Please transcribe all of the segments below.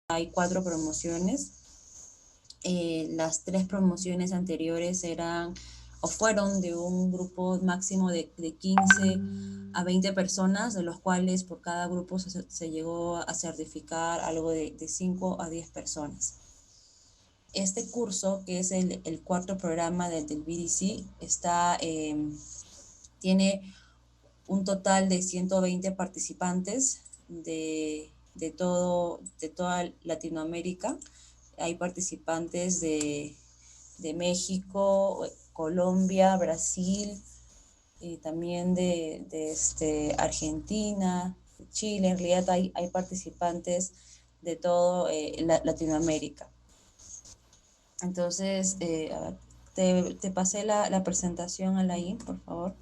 hay 4 promociones. Las 3 promociones anteriores eran o fueron de un grupo máximo de 15 a 20 personas, de los cuales por cada grupo se llegó a certificar algo de 5 a 10 personas. Este curso, que es el cuarto programa del BDC, tiene un total de 120 participantes de toda Latinoamérica. Hay participantes de México, Colombia, Brasil, también Argentina, Chile. En realidad hay participantes de todo Latinoamérica. Entonces, a ver, te pasé la presentación, Alain, por favor,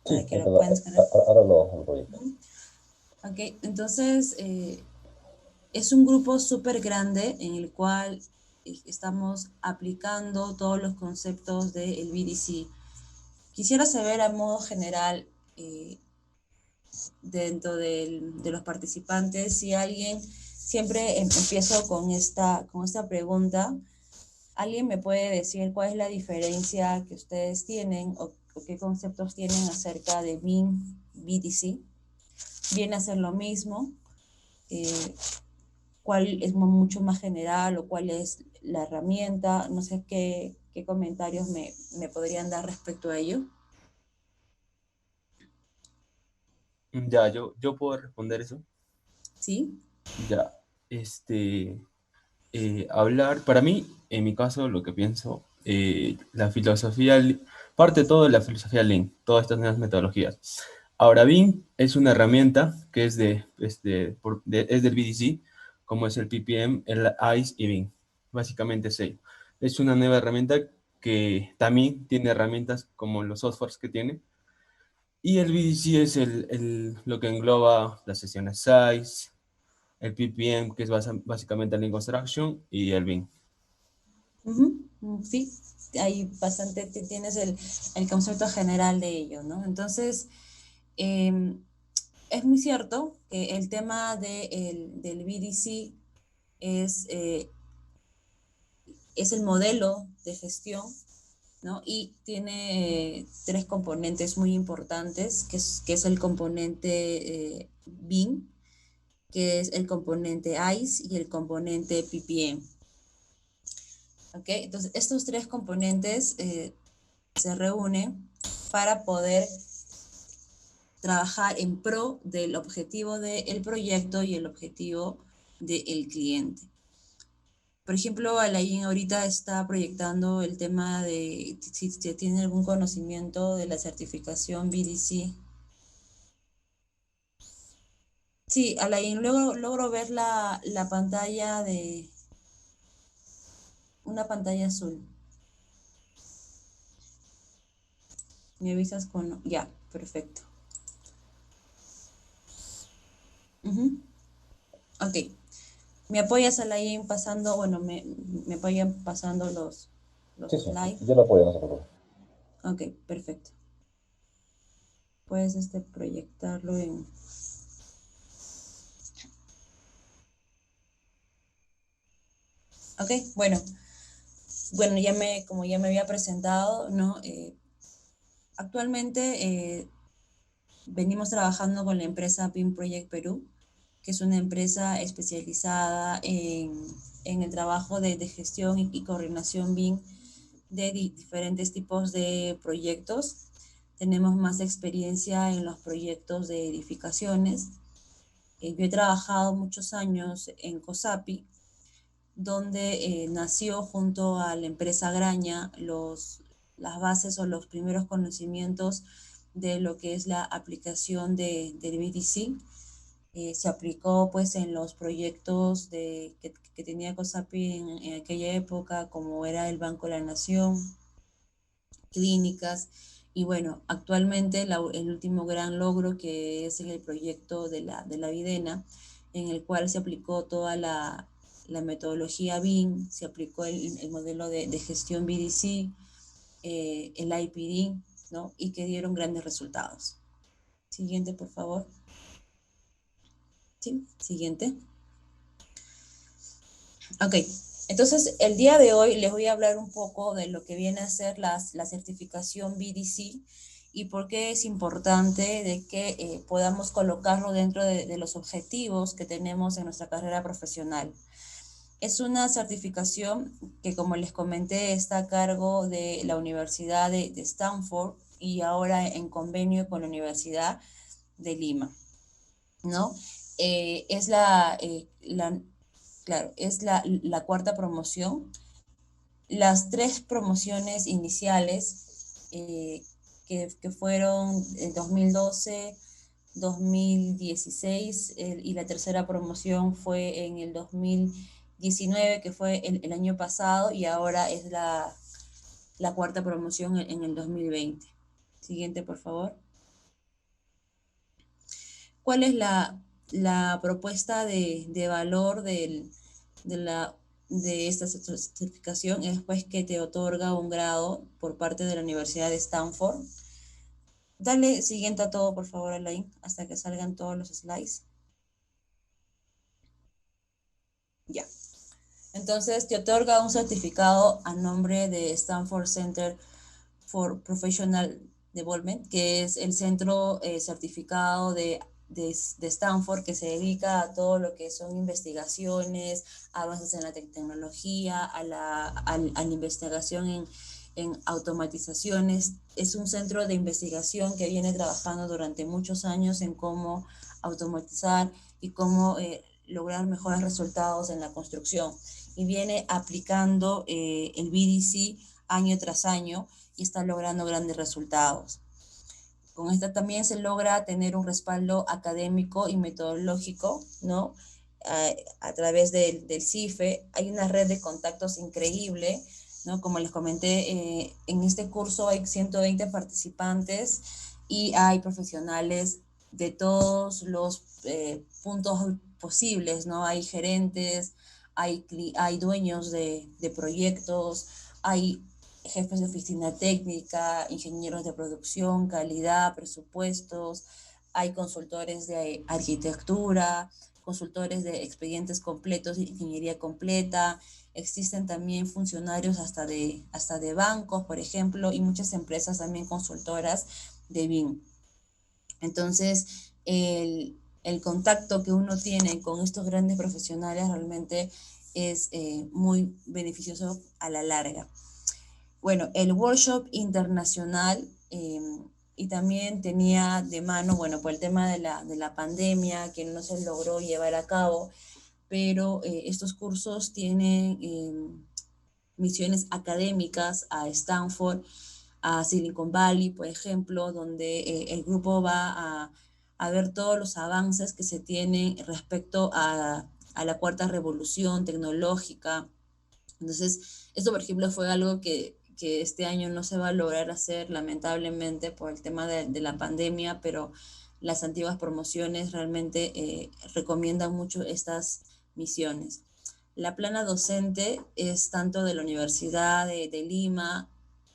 Sí, para que lo puedan descargar. ahora lo proyecto. Ok, entonces es un grupo súper grande en el cual estamos aplicando todos los conceptos del BDC. Quisiera saber a modo general, dentro de los participantes, si alguien, siempre empiezo con esta pregunta, ¿alguien me puede decir cuál es la diferencia que ustedes tienen o qué conceptos tienen acerca de BIM, BDC? ¿Viene a ser lo mismo? Eh, ¿Cuál es mucho más general o cuál es la herramienta? No sé qué comentarios me podrían dar respecto a ello. Ya, yo puedo responder eso. ¿Sí? Ya, hablar, para mí, en mi caso, lo que pienso, la filosofía, parte todo de la filosofía Lean, todas estas nuevas metodologías. Ahora, BIM es una herramienta que es del BDC, como es el PPM, el ICE y BIM. Básicamente es ello. Es una nueva herramienta que también tiene herramientas como los softwares que tiene. Y el BDC es lo que engloba las sesiones SICE, el PPM, que es básicamente el Lean Construction, y el BIM. Sí, hay bastante, tienes el concepto general de ello, ¿no? Entonces, eh, es muy cierto que el tema del BDC es, eh, es el modelo de gestión, ¿no? Y tiene 3 componentes muy importantes, que es el componente BIM, que es el componente ICE y el componente PPM. ¿Ok? Entonces, estos 3 componentes se reúnen para poder trabajar en pro del objetivo del proyecto y el objetivo del cliente. Por ejemplo, Alain ahorita está proyectando el tema de si tiene algún conocimiento de la certificación BDC. Sí, Alain, luego logro ver la pantalla de una pantalla azul. Me avisas con... Ya, perfecto. Ujú. Ok. ¿Me apoyas, Alain, pasando, bueno, me apoyan pasando los Sí, sí, slides? yo lo apoyo, no se preocupe. Ok, perfecto. Puedes proyectarlo en... Ok, bueno, como ya me había presentado, ¿no? Actualmente venimos trabajando con la empresa PIM Project Perú, que es una empresa especializada en el trabajo de gestión y coordinación BIM de diferentes tipos de proyectos. Tenemos más experiencia en los proyectos de edificaciones. Yo he trabajado muchos años en COSAPI, donde nació junto a la empresa Graña las bases o los primeros conocimientos de lo que es la aplicación del BDC. Se aplicó pues en los proyectos que tenía COSAPI en aquella época, como era el Banco de la Nación, clínicas, y bueno, actualmente el último gran logro, que es el proyecto de la Videna, en el cual se aplicó toda la metodología BIM, se aplicó el modelo de gestión BDC, el IPD, ¿no? Y que dieron grandes resultados. Siguiente, por favor. Sí, siguiente. Ok, entonces el día de hoy les voy a hablar un poco de lo que viene a ser la certificación BDC y por qué es importante de que podamos colocarlo dentro de los objetivos que tenemos en nuestra carrera profesional. Es una certificación que, como les comenté, está a cargo de la Universidad de Stanford y ahora en convenio con la Universidad de Lima, ¿no? Es claro, es la cuarta promoción. Las tres promociones iniciales que fueron en 2012, 2016 y la tercera promoción fue en el 2019, que fue el año pasado, y ahora es la cuarta promoción en el 2020. Siguiente, por favor. ¿Cuál es la propuesta de valor de, la, de esta certificación? Es pues que te otorga un grado por parte de la Universidad de Stanford. Dale siguiente a todo, por favor, Alain, hasta que salgan todos los slides. Ya. Entonces, te otorga un certificado a nombre de Stanford Center for Professional Development, que es el centro certificado de Stanford que se dedica a todo lo que son investigaciones, avances en la tecnología, a la investigación en automatizaciones. Es un centro de investigación que viene trabajando durante muchos años en cómo automatizar y cómo lograr mejores resultados en la construcción. Y viene aplicando el BDC año tras año y está logrando grandes resultados. Con esta también se logra tener un respaldo académico y metodológico, ¿no? A través del CIFE hay una red de contactos increíble, ¿no? Como les comenté, en este curso hay 120 participantes y hay profesionales de todos los puntos posibles, ¿no? Hay gerentes, hay dueños de proyectos, hay jefes de oficina técnica, ingenieros de producción, calidad, presupuestos, hay consultores de arquitectura, consultores de expedientes completos, ingeniería completa, existen también funcionarios hasta de bancos, por ejemplo, y muchas empresas también consultoras de BIM. Entonces, el contacto que uno tiene con estos grandes profesionales realmente es muy beneficioso a la larga. Bueno, el workshop internacional y también tenía de mano, bueno, por el tema de la pandemia que no se logró llevar a cabo, pero estos cursos tienen misiones académicas a Stanford, a Silicon Valley, por ejemplo, donde el grupo va a ver todos los avances que se tienen respecto a la cuarta revolución tecnológica. Entonces, esto, por ejemplo, fue algo que este año no se va a lograr hacer, lamentablemente, por el tema de la pandemia, pero las antiguas promociones realmente recomiendan mucho estas misiones. La plana docente es tanto de la Universidad de Lima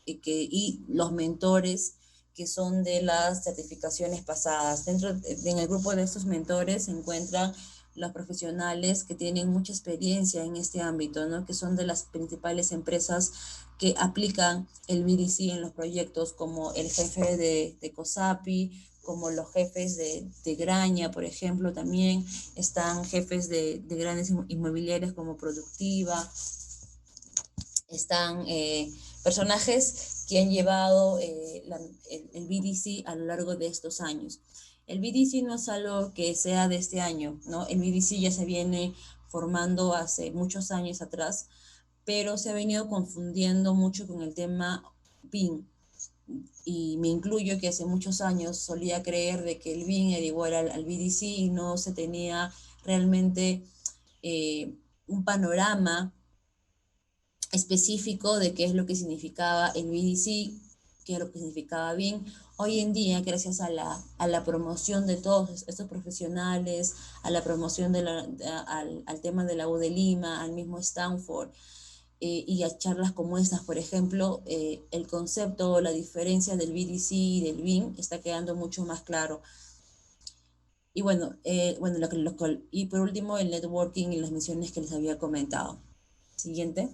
y los mentores que son de las certificaciones pasadas. En el grupo de estos mentores se encuentran los profesionales que tienen mucha experiencia en este ámbito, ¿no? Que son de las principales empresas que aplican el BDC en los proyectos, como el jefe de COSAPI, como los jefes de Graña, por ejemplo, también están jefes de grandes inmobiliarias como Productiva, están personajes que han llevado el BDC a lo largo de estos años. El BDC no es algo que sea de este año, ¿no? El BDC ya se viene formando hace muchos años atrás, pero se ha venido confundiendo mucho con el tema BIM. Y me incluyo que hace muchos años solía creer de que el BIM era igual al BDC y no se tenía realmente un panorama específico de qué es lo que significaba el BDC, qué es lo que significaba BIM. Hoy en día, gracias a la promoción de todos estos profesionales, a la promoción al tema de la U de Lima, al mismo Stanford, y a charlas como estas, por ejemplo, el concepto o la diferencia del BDC y del BIM está quedando mucho más claro. Y bueno, y por último el networking y las misiones que les había comentado. Siguiente.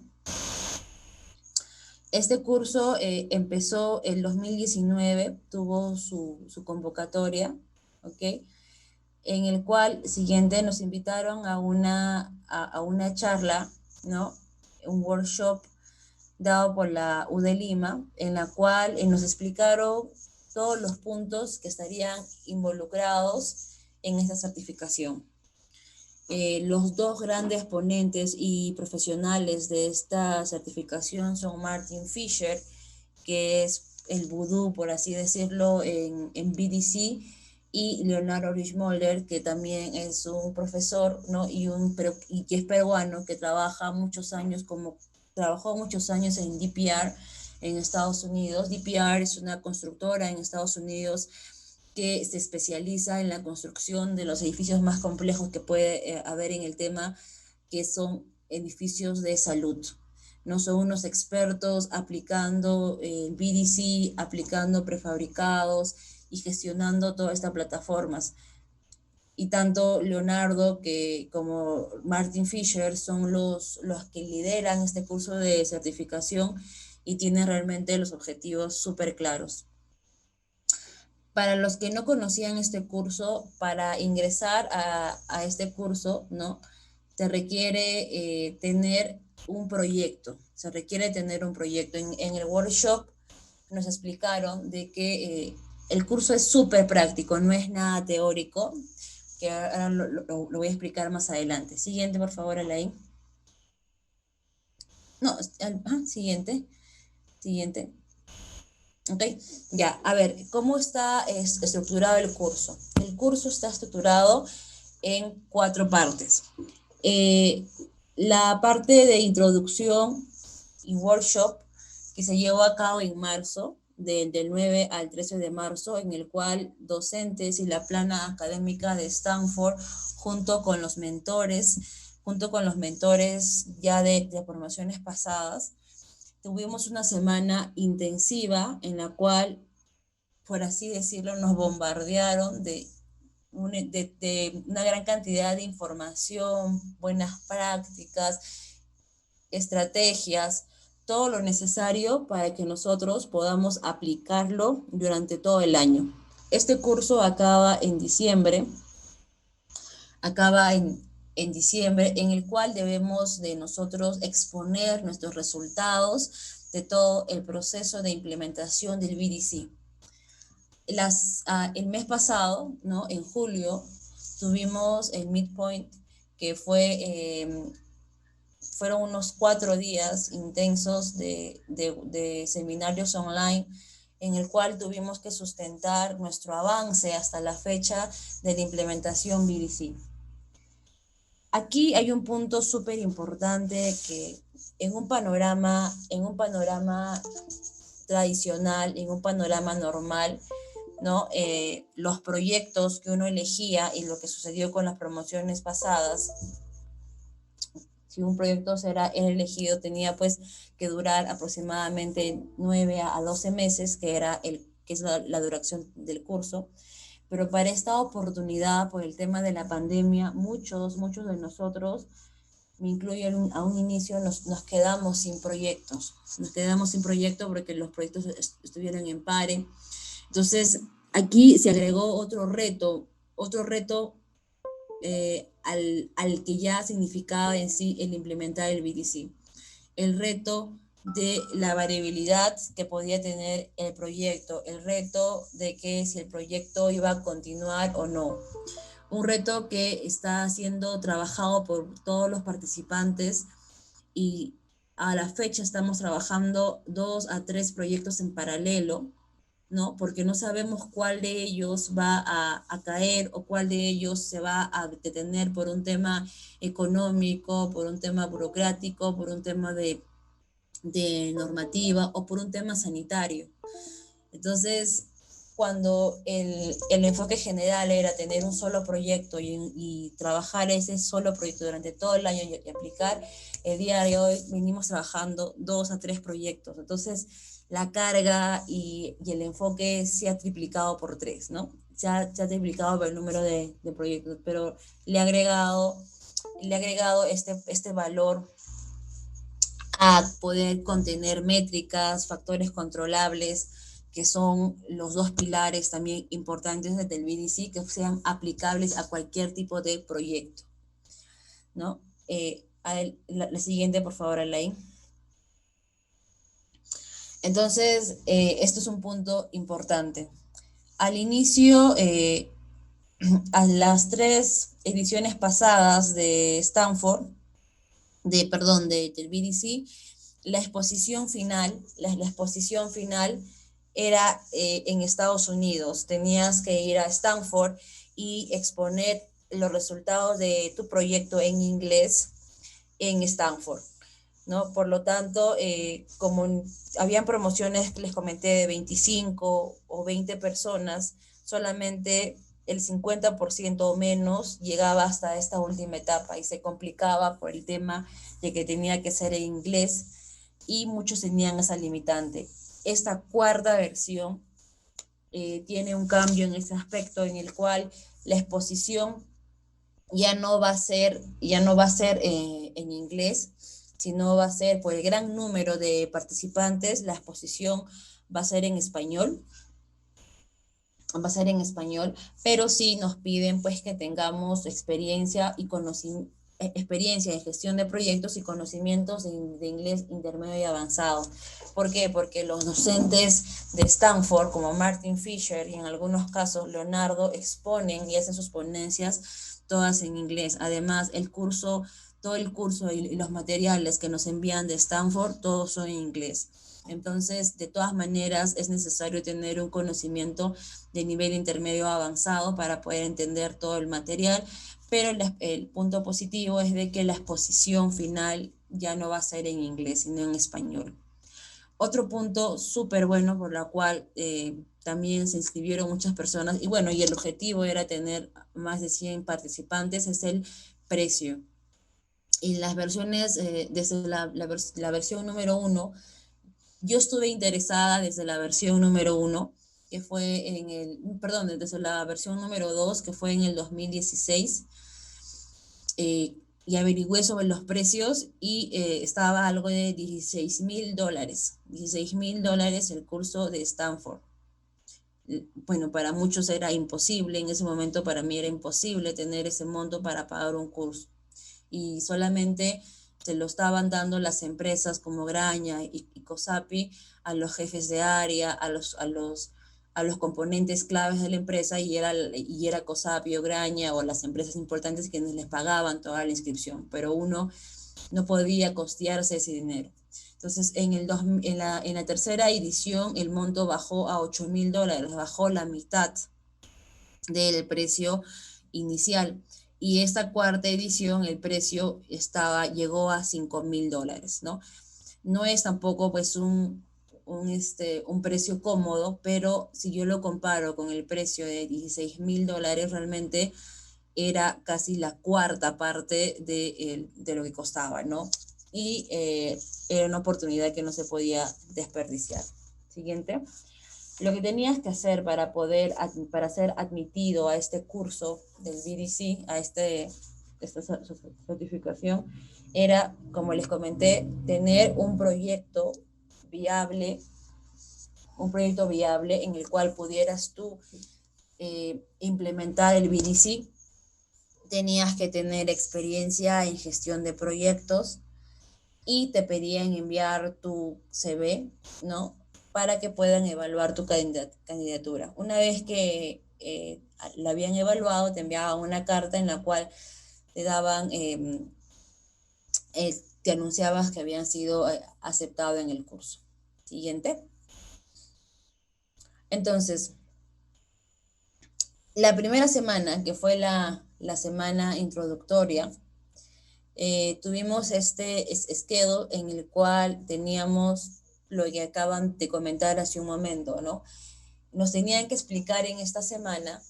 Este curso empezó en 2019, tuvo su convocatoria, ¿ok? En el cual, siguiente, nos invitaron a una charla, ¿no? Un workshop dado por la U de Lima, en la cual nos explicaron todos los puntos que estarían involucrados en esta certificación. Los dos grandes ponentes y profesionales de esta certificación son Martin Fisher, que es el vudú, por así decirlo, en BDC, y Leonardo Richmoller, que también es un profesor, ¿no? Y que es peruano, que trabajó muchos años en DPR en Estados Unidos. DPR es una constructora en Estados Unidos que se especializa en la construcción de los edificios más complejos que puede haber en el tema, que son edificios de salud. No son unos expertos aplicando el BDC, aplicando prefabricados y gestionando todas estas plataformas. Y tanto Leonardo como Martin Fisher son los que lideran este curso de certificación y tienen realmente los objetivos súper claros. Para los que no conocían este curso, para ingresar a este curso, ¿no? Se requiere tener un proyecto, se requiere tener un proyecto. En el workshop nos explicaron de que el curso es súper práctico, no es nada teórico, que ahora lo voy a explicar más adelante. Siguiente, por favor, Alain. No, siguiente, siguiente. ¿Ok? Ya, a ver, ¿cómo está estructurado el curso? El curso está estructurado en 4 partes. Eh, la parte de introducción y workshop que se llevó a cabo en marzo, del 9 al 13 de marzo, en el cual docentes y la plana académica de Stanford, junto con los mentores ya de formaciones pasadas, tuvimos una semana intensiva en la cual, por así decirlo, nos bombardearon de una gran cantidad de información, buenas prácticas, estrategias, todo lo necesario para que nosotros podamos aplicarlo durante todo el año. Este curso acaba en diciembre, en el cual debemos de nosotros exponer nuestros resultados de todo el proceso de implementación del BDC. El mes pasado, ¿no? En julio, tuvimos el midpoint, que fueron unos 4 días intensos de seminarios online, en el cual tuvimos que sustentar nuestro avance hasta la fecha de la implementación BDC. Aquí hay un punto súper importante que en un panorama tradicional, en un panorama normal, ¿no? Los proyectos que uno elegía y lo que sucedió con las promociones pasadas, si un proyecto era elegido, tenía pues que durar aproximadamente 9 a 12 meses, que es la duración del curso. Pero para esta oportunidad, por el tema de la pandemia, muchos de nosotros, me incluyo a un inicio, nos quedamos sin proyectos. Nos quedamos sin proyecto porque los proyectos estuvieron en pare. Entonces, aquí se agregó otro reto al que ya significaba en sí el implementar el BDC. El reto de la variabilidad que podía tener el proyecto, el reto de que si el proyecto iba a continuar o no. Un reto que está siendo trabajado por todos los participantes y a la fecha estamos trabajando 2 a 3 proyectos en paralelo, ¿no? Porque no sabemos cuál de ellos va a caer o cuál de ellos se va a detener por un tema económico, por un tema burocrático, por un tema de normativa o por un tema sanitario. Entonces, cuando el enfoque general era tener un solo proyecto y trabajar ese solo proyecto durante todo el año y aplicar, el día de hoy venimos trabajando 2 a 3 proyectos. Entonces, la carga y el enfoque se ha triplicado por 3, ¿no? Se ha triplicado por el número de proyectos, pero le ha agregado, este valor a poder contener métricas, factores controlables, que son los dos pilares también importantes del BDC, que sean aplicables a cualquier tipo de proyecto, ¿no? La siguiente, por favor, Alain. Entonces, esto es un punto importante. Al inicio, a las 3 ediciones pasadas de Stanford, del BDC, la exposición final era en Estados Unidos. Tenías que ir a Stanford y exponer los resultados de tu proyecto en inglés en Stanford, ¿no? Por lo tanto, como habían promociones que les comenté de 25 o 20 personas, solamente el 50% o menos llegaba hasta esta última etapa y se complicaba por el tema de que tenía que ser en inglés y muchos tenían esa limitante. Esta cuarta versión tiene un cambio en ese aspecto en el cual la exposición ya no va a ser en inglés, sino va a ser por el gran número de participantes, la exposición va a ser en español, pero sí nos piden pues que tengamos experiencia y experiencia en gestión de proyectos y conocimientos de inglés intermedio y avanzado. ¿Por qué? Porque los docentes de Stanford, como Martin Fisher y en algunos casos Leonardo, exponen y hacen sus ponencias todas en inglés. Además, todo el curso y los materiales que nos envían de Stanford, todos son en inglés. Entonces, de todas maneras, es necesario tener un conocimiento de nivel intermedio avanzado para poder entender todo el material, pero el punto positivo es de que la exposición final ya no va a ser en inglés, sino en español. Otro punto súper bueno por la cual también se inscribieron muchas personas, y bueno, y el objetivo era tener más de 100 participantes, es el precio. Y las versiones, desde la versión número 1, yo estuve interesada desde la versión número 1, que fue desde la versión número 2, que fue en el 2016, y averigüé sobre los precios y estaba algo de $16,000. $16,000 el curso de Stanford. Bueno, para muchos era imposible, en ese momento para mí era imposible tener ese monto para pagar un curso. Y solamente se lo estaban dando las empresas como Graña y COSAPI a los jefes de área, a los componentes claves de la empresa, y era COSAPI o Graña o las empresas importantes quienes les pagaban toda la inscripción, pero uno no podía costearse ese dinero. Entonces, en la tercera edición, el monto bajó a $8,000, bajó la mitad del precio inicial. Y esta cuarta edición, el precio llegó a $5,000, ¿no? No es tampoco pues un precio cómodo, pero si yo lo comparo con el precio de $16,000, realmente era casi la cuarta parte de lo que costaba, ¿no? Y era una oportunidad que no se podía desperdiciar. Siguiente. Lo que tenías que hacer para ser admitido a este curso del BDC, esta certificación, era, como les comenté, tener un proyecto viable en el cual pudieras tú implementar el BDC. Tenías que tener experiencia en gestión de proyectos y te pedían enviar tu CV, ¿no? Para que puedan evaluar tu candidatura. Una vez que la habían evaluado, te enviaban una carta en la cual te daban, te anunciabas que habían sido aceptado en el curso. Siguiente. Entonces, la primera semana, que fue la semana introductoria, tuvimos este schedule en el cual teníamos lo que acaban de comentar hace un momento, ¿no? Nos tenían que explicar en esta semana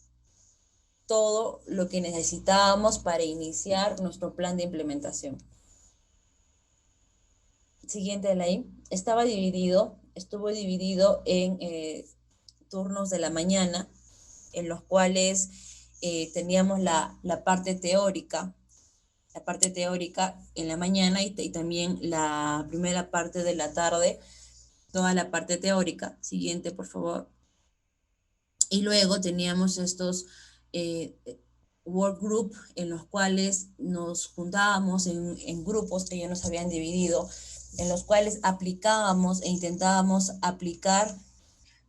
todo lo que necesitábamos para iniciar nuestro plan de implementación. Siguiente, Elaine. Estaba dividido estuvo dividido en turnos de la mañana, en los cuales teníamos la parte teórica en la mañana y también la primera parte de la tarde, toda la parte teórica. Siguiente, por favor. Y luego teníamos estos work group en los cuales nos juntábamos en grupos que ya nos habían dividido, en los cuales aplicábamos e intentábamos aplicar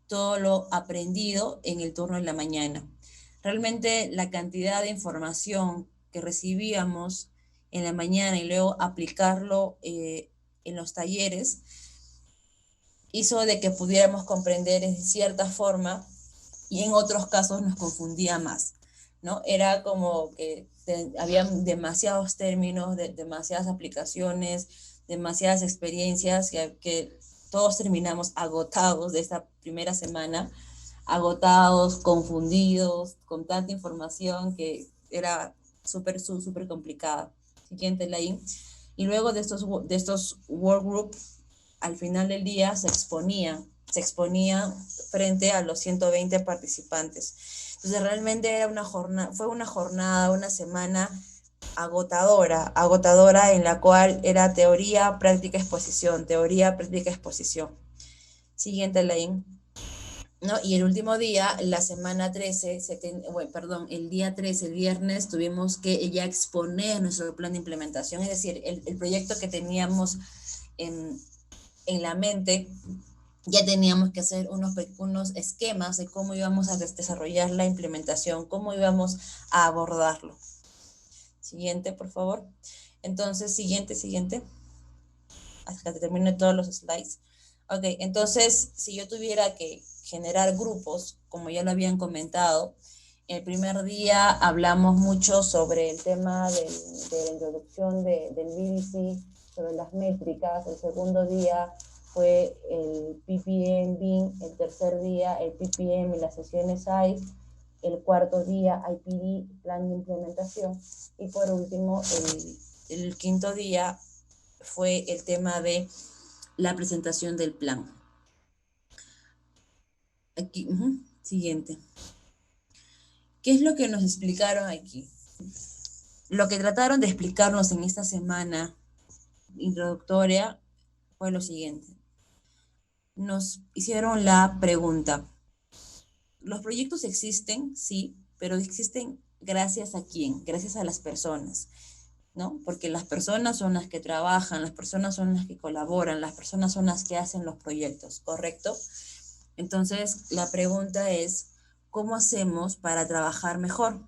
todo lo aprendido en el turno de la mañana. Realmente la cantidad de información que recibíamos en la mañana y luego aplicarlo en los talleres hizo de que pudiéramos comprender en cierta forma y en otros casos nos confundía más, ¿no? Era como que había demasiados términos, demasiadas aplicaciones, demasiadas experiencias que todos terminamos agotados de esta primera semana, agotados, confundidos, con tanta información que era súper complicada. Siguiente, Laín. Y luego de estos workgroup, al final del día se exponía frente a los 120 participantes. Entonces realmente era fue una jornada, una semana agotadora en la cual era teoría, práctica, exposición, teoría, práctica, exposición. Siguiente, Laín. ¿No? Y el último día, la semana 13, el día 13, el viernes, tuvimos que ya exponer nuestro plan de implementación, es decir, el proyecto que teníamos en la mente, ya teníamos que hacer unos esquemas de cómo íbamos a desarrollar la implementación, cómo íbamos a abordarlo. Siguiente, por favor. Entonces, siguiente. Hasta que termine todos los slides. Ok, entonces, si yo tuviera que generar grupos, como ya lo habían comentado, el primer día hablamos mucho sobre el tema de la introducción del BDC, sobre las métricas. El segundo día fue el PPM, BIM. El tercer día el PPM y las sesiones ICE. El cuarto día IPD, plan de implementación. Y por último, el quinto día fue el tema de la presentación del plan. Aquí, siguiente. ¿Qué es lo que nos explicaron aquí? Lo que trataron de explicarnos en esta semana introductoria fue lo siguiente. Nos hicieron la pregunta. Los proyectos existen, sí, pero existen gracias a quién, gracias a las personas, ¿no? Porque las personas son las que trabajan, las personas son las que colaboran, las personas son las que hacen los proyectos, ¿correcto? Entonces, la pregunta es, ¿cómo hacemos para trabajar mejor?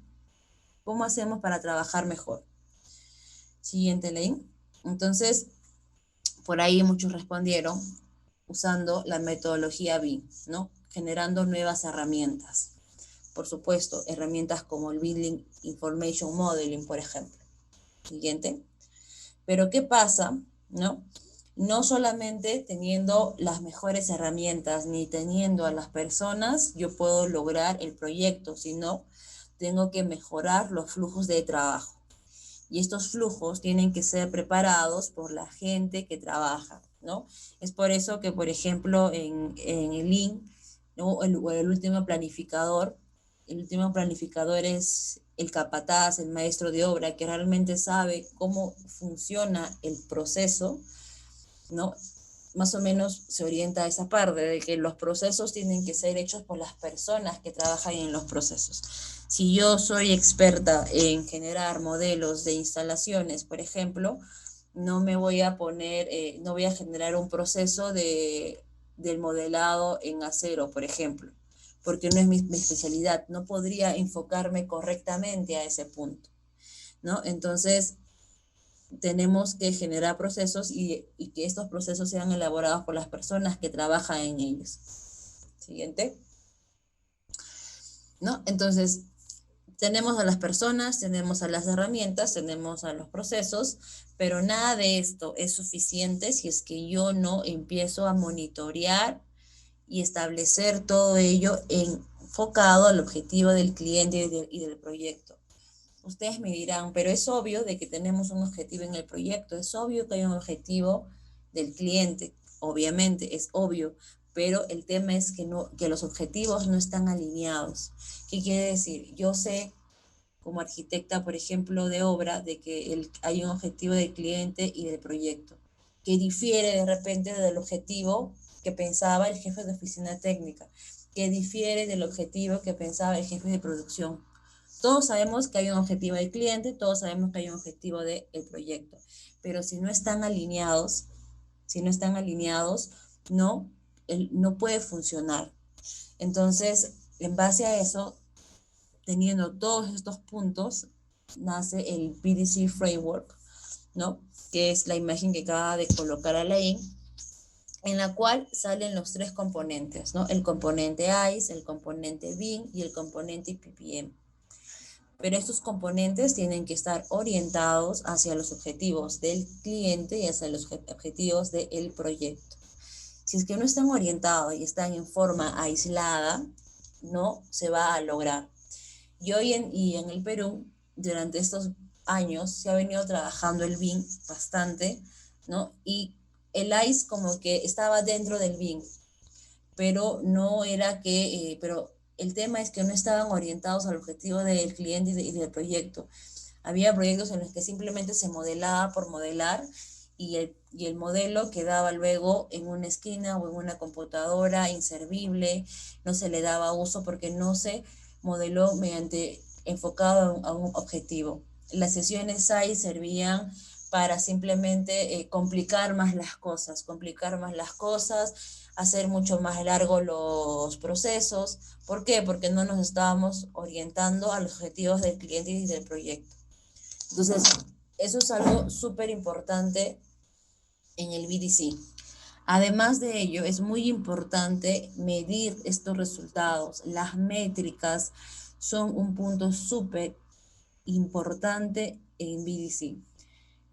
¿Cómo hacemos para trabajar mejor? Siguiente, ley. Entonces, por ahí muchos respondieron usando la metodología BIM, ¿no? Generando nuevas herramientas. Por supuesto, herramientas como el Building Information Modeling, por ejemplo. Siguiente. Pero ¿qué pasa, no? No solamente teniendo las mejores herramientas ni teniendo a las personas, yo puedo lograr el proyecto, sino tengo que mejorar los flujos de trabajo. Y estos flujos tienen que ser preparados por la gente que trabaja, ¿no? Es por eso que, por ejemplo, en el Lean, ¿no? el último planificador es el capataz, el maestro de obra, que realmente sabe cómo funciona el proceso, ¿no? Más o menos se orienta a esa parte de que los procesos tienen que ser hechos por las personas que trabajan en los procesos. Si yo soy experta en generar modelos de instalaciones, por ejemplo, no me voy a poner, no voy a generar un proceso del modelado en acero, por ejemplo, porque no es mi especialidad, no podría enfocarme correctamente a ese punto, ¿no? Entonces, tenemos que generar procesos y que estos procesos sean elaborados por las personas que trabajan en ellos. Siguiente. ¿No? Entonces, tenemos a las personas, tenemos a las herramientas, tenemos a los procesos, pero nada de esto es suficiente si es que yo no empiezo a monitorear y establecer todo ello enfocado al objetivo del cliente y del proyecto. Ustedes me dirán, pero es obvio de que tenemos un objetivo en el proyecto, es obvio que hay un objetivo del cliente. obviamente, es obvio, pero el tema es que los objetivos no están alineados. ¿Qué quiere decir? Yo sé, como arquitecta, por ejemplo, de obra, de que hay un objetivo del cliente y del proyecto, que difiere de repente del objetivo que pensaba el jefe de oficina técnica, que difiere del objetivo que pensaba el jefe de producción. Todos sabemos que hay un objetivo del cliente, todos sabemos que hay un objetivo del proyecto, pero si no están alineados, no, no puede funcionar. Entonces, en base a eso, teniendo todos estos puntos, nace el BDC Framework, ¿no? Que es la imagen que acaba de colocar Alain, en la cual salen los tres componentes, ¿no? El componente ICE, el componente BIM y el componente PPM. Pero estos componentes tienen que estar orientados hacia los objetivos del cliente y hacia los objetivos del proyecto. Si es que no están orientados y están en forma aislada, no se va a lograr. Y hoy en el Perú, durante estos años, se ha venido trabajando el BIM bastante, ¿no? Y el ICE como que estaba dentro del BIM, pero no era que, pero el tema es que no estaban orientados al objetivo del cliente y del proyecto. Había proyectos en los que simplemente se modelaba por modelar y el modelo quedaba luego en una esquina o en una computadora inservible, no se le daba uso porque no se modeló enfocado a un objetivo. Las sesiones ahí servían para simplemente complicar más las cosas, hacer mucho más largo los procesos. ¿Por qué? Porque no nos estábamos orientando a los objetivos del cliente y del proyecto. Entonces, eso es algo súper importante en el BDC. Además de ello, es muy importante medir estos resultados. Las métricas son un punto súper importante en BDC.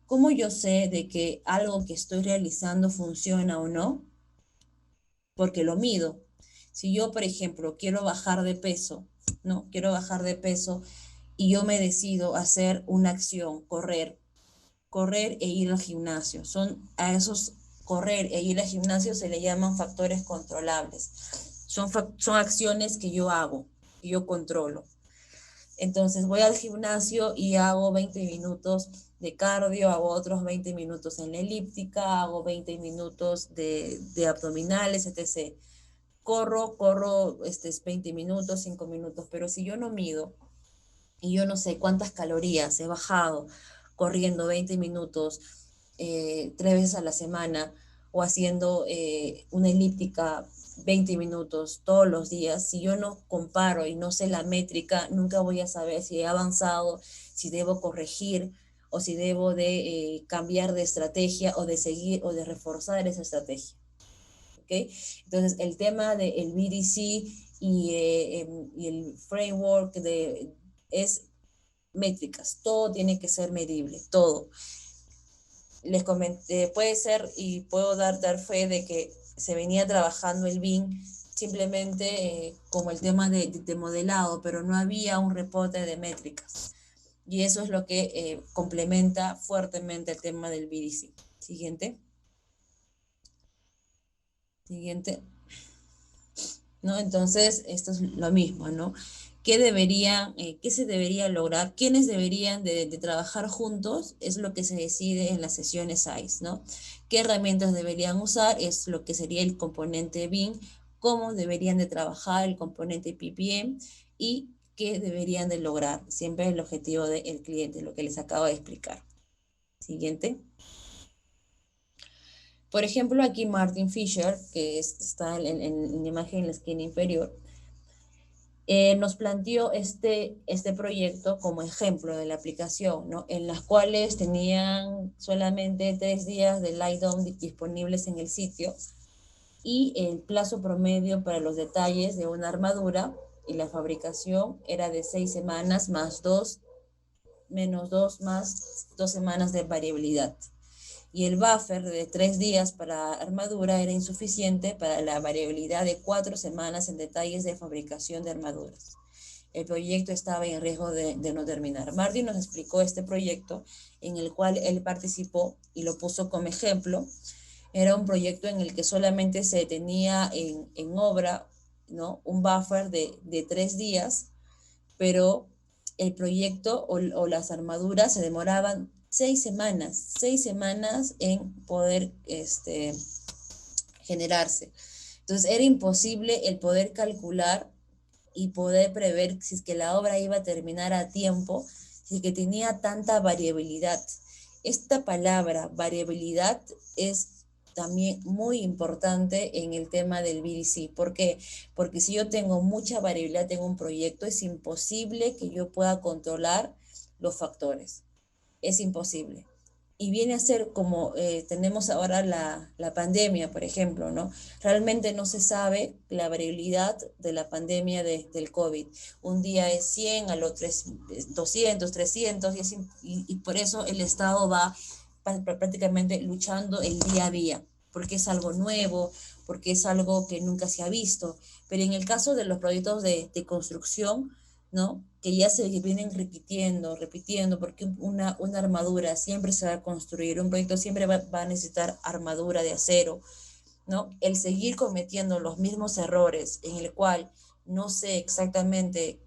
¿Cómo yo sé de que algo que estoy realizando funciona o no? Porque lo mido. Si yo, por ejemplo, quiero bajar de peso, ¿no? Quiero bajar de peso y yo me decido hacer una acción, correr e ir al gimnasio. A esos correr e ir al gimnasio se le llaman factores controlables. Son acciones que yo hago, que yo controlo. Entonces voy al gimnasio y hago 20 minutos de cardio, hago otros 20 minutos en la elíptica, hago 20 minutos de abdominales, etc. Corro 20 minutos, 5 minutos, pero si yo no mido y yo no sé cuántas calorías he bajado corriendo 20 minutos 3 veces a la semana o haciendo una elíptica 20 minutos todos los días, si yo no comparo y no sé la métrica, nunca voy a saber si he avanzado, si debo corregir o si debo de cambiar de estrategia o de seguir o de reforzar esa estrategia. ¿Okay? Entonces, el tema del BDC y el framework es métricas, todo tiene que ser medible, todo. Les comenté, puede ser y puedo dar fe de que se venía trabajando el BIM simplemente como el tema de modelado, pero no había un reporte de métricas. Y eso es lo que complementa fuertemente el tema del BDC. Siguiente. Siguiente. ¿No? Entonces, esto es lo mismo, ¿no? ¿Qué se debería lograr? ¿Quiénes deberían de trabajar juntos? Es lo que se decide en las sesiones ICE, ¿no? ¿Qué herramientas deberían usar? Es lo que sería el componente BIM, cómo deberían de trabajar el componente PPM y qué deberían de lograr. Siempre el objetivo del cliente, lo que les acabo de explicar. Siguiente. Por ejemplo, aquí Martin Fisher, que está en la imagen en la esquina inferior, nos planteó este proyecto como ejemplo de la aplicación, ¿no? En las cuales tenían solamente 3 días de Lightroom disponibles en el sitio y el plazo promedio para los detalles de una armadura y la fabricación era de 6 semanas más 2, menos 2 más 2 semanas de variabilidad. Y el buffer de 3 días para armadura era insuficiente para la variabilidad de 4 semanas en detalles de fabricación de armaduras. El proyecto estaba en riesgo de no terminar. Martin nos explicó este proyecto en el cual él participó y lo puso como ejemplo, era un proyecto en el que solamente se tenía en obra, ¿no? Un buffer de 3 días, pero el proyecto o las armaduras se demoraban 6 semanas en poder generarse. Entonces era imposible el poder calcular y poder prever si es que la obra iba a terminar a tiempo, si es que tenía tanta variabilidad. Esta palabra, variabilidad, es también muy importante en el tema del BDC. ¿Por qué? Porque si yo tengo mucha variabilidad en un proyecto, es imposible que yo pueda controlar los factores. Es imposible. Y viene a ser como tenemos ahora la pandemia, por ejemplo, ¿no? Realmente no se sabe la variabilidad de la pandemia del COVID. Un día es 100, al otro es 200, 300, y por eso el Estado va prácticamente luchando el día a día, porque es algo nuevo, porque es algo que nunca se ha visto. Pero en el caso de los proyectos de construcción, ¿no? Que ya se vienen repitiendo, porque una armadura siempre se va a construir, un proyecto siempre va a necesitar armadura de acero, ¿no? El seguir cometiendo los mismos errores en el cual no sé exactamente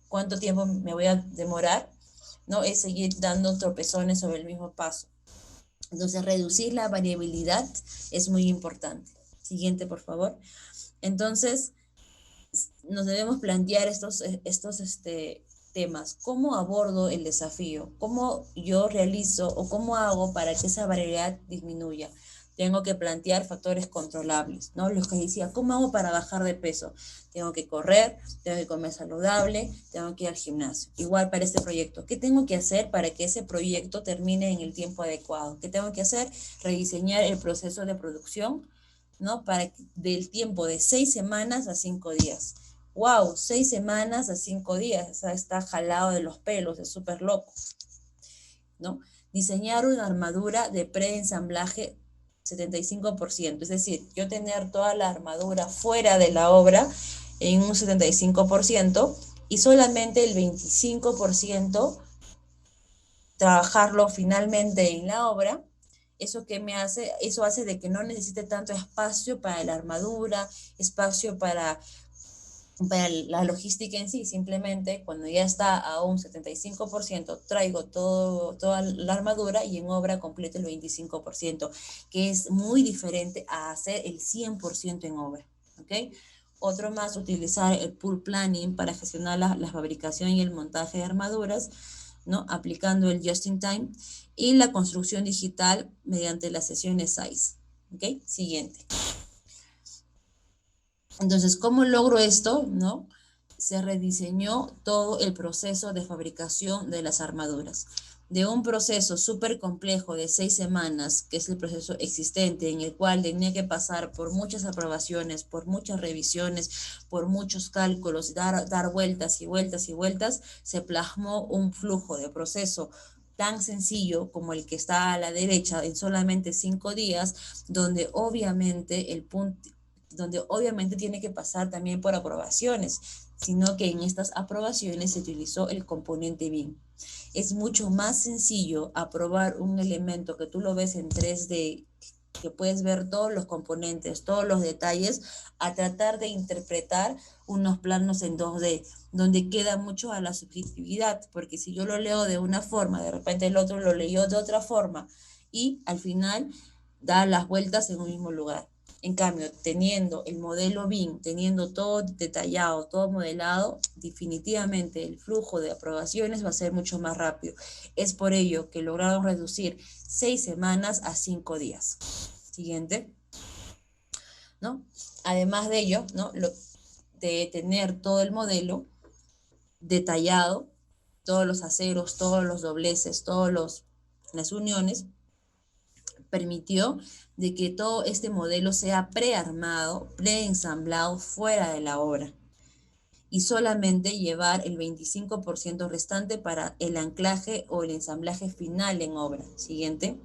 cuánto tiempo me voy a demorar, ¿no? Es seguir dando tropezones sobre el mismo paso. Entonces, reducir la variabilidad es muy importante. Siguiente, por favor. Entonces, nos debemos plantear estos temas. ¿Cómo abordo el desafío? ¿Cómo yo realizo o cómo hago para que esa variabilidad disminuya? Tengo que plantear factores controlables, ¿no? Los que decía, ¿cómo hago para bajar de peso? Tengo que correr, tengo que comer saludable, tengo que ir al gimnasio. Igual para este proyecto, ¿qué tengo que hacer para que ese proyecto termine en el tiempo adecuado? ¿Qué tengo que hacer? Rediseñar el proceso de producción, ¿no? Del tiempo de 6 semanas a 5 días. ¡Wow! 6 semanas a 5 días. O sea, está jalado de los pelos, es súper loco, ¿no? Diseñar una armadura de preensamblaje 75%. Es decir, yo tener toda la armadura fuera de la obra en un 75% y solamente el 25% trabajarlo finalmente en la obra. Eso hace de que no necesite tanto espacio para la armadura, espacio para la logística en sí. Simplemente cuando ya está a un 75%, traigo toda la armadura y en obra completo el 25%, que es muy diferente a hacer el 100% en obra, ¿ok? Otro más, utilizar el pool planning para gestionar la fabricación y el montaje de armaduras, ¿no? Aplicando el just in time y la construcción digital mediante las sesiones SAIS. ¿Ok? Siguiente. Entonces, ¿cómo logro esto? ¿No? Se rediseñó todo el proceso de fabricación de las armaduras. De un proceso súper complejo de 6 semanas, que es el proceso existente, en el cual tenía que pasar por muchas aprobaciones, por muchas revisiones, por muchos cálculos, dar vueltas y vueltas y vueltas, se plasmó un flujo de proceso tan sencillo como el que está a la derecha en solamente 5 días, donde obviamente tiene que pasar también por aprobaciones, sino que en estas aprobaciones se utilizó el componente BIM. Es mucho más sencillo aprobar un elemento que tú lo ves en 3D, que puedes ver todos los componentes, todos los detalles, a tratar de interpretar unos planos en 2D, donde queda mucho a la subjetividad, porque si yo lo leo de una forma, de repente el otro lo leyó de otra forma, y al final da las vueltas en un mismo lugar. En cambio, teniendo el modelo BIM, teniendo todo detallado, todo modelado, definitivamente el flujo de aprobaciones va a ser mucho más rápido. Es por ello que lograron reducir 6 semanas a 5 días. Siguiente, ¿no? Además de ello, ¿no? De tener todo el modelo detallado, todos los aceros, todos los dobleces, las uniones, permitió de que todo este modelo sea prearmado, preensamblado fuera de la obra y solamente llevar el 25% restante para el anclaje o el ensamblaje final en obra. Siguiente.